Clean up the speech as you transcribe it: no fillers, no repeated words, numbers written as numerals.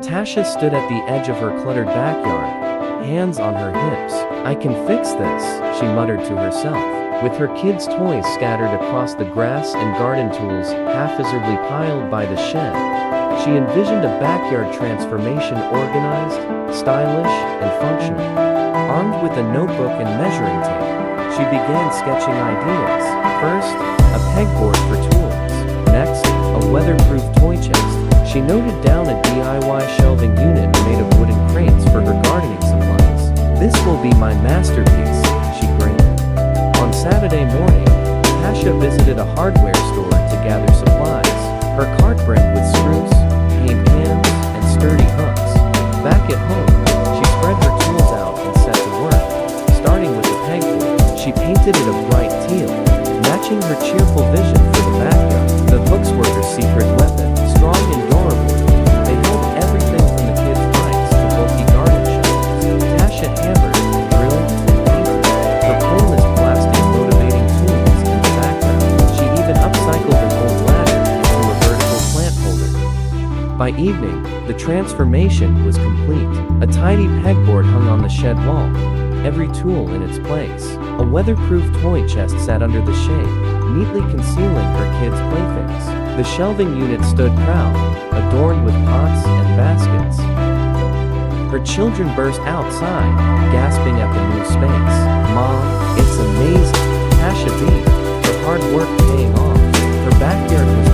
Tasha stood at the edge of her cluttered backyard, hands on her hips. "I can fix this," she muttered to herself. With her kids' toys scattered across the grass and garden tools haphazardly piled by the shed, she envisioned a backyard transformation organized, stylish, and functional. Armed with a notebook and measuring tape, she began sketching ideas. First, a pegboard for tools. Next, a weatherproof toy chest. She noted down a DIY shelving unit made of wooden crates for her gardening supplies. "This will be my masterpiece," she grinned. On Saturday morning, Tasha visited a hardware store to gather supplies. Her cart brimmed with screws, paint cans, and sturdy hooks. Back at home, she spread her tools out and set to work. Starting with the pegboard, she painted it a bright teal, matching her cheerful vision for the backyard. The hooks were her secret weapon, strong and durable. They held everything from the kids' bikes to bulky garden shovels. Tasha hammered, drilled, and painted. Her playlist blasting motivating tunes in the background. She even upcycled an old ladder into a vertical plant holder. By evening, the transformation was complete. A tidy pegboard hung on the shed wall, every tool in its place. A weatherproof toy chest sat under the shade, neatly concealing her kids' playthings. The shelving unit stood proud, adorned with pots and baskets. Her children burst outside, gasping at the new space. "Mom, it's amazing," Tasha beamed, her hard work paying off. Her backyard was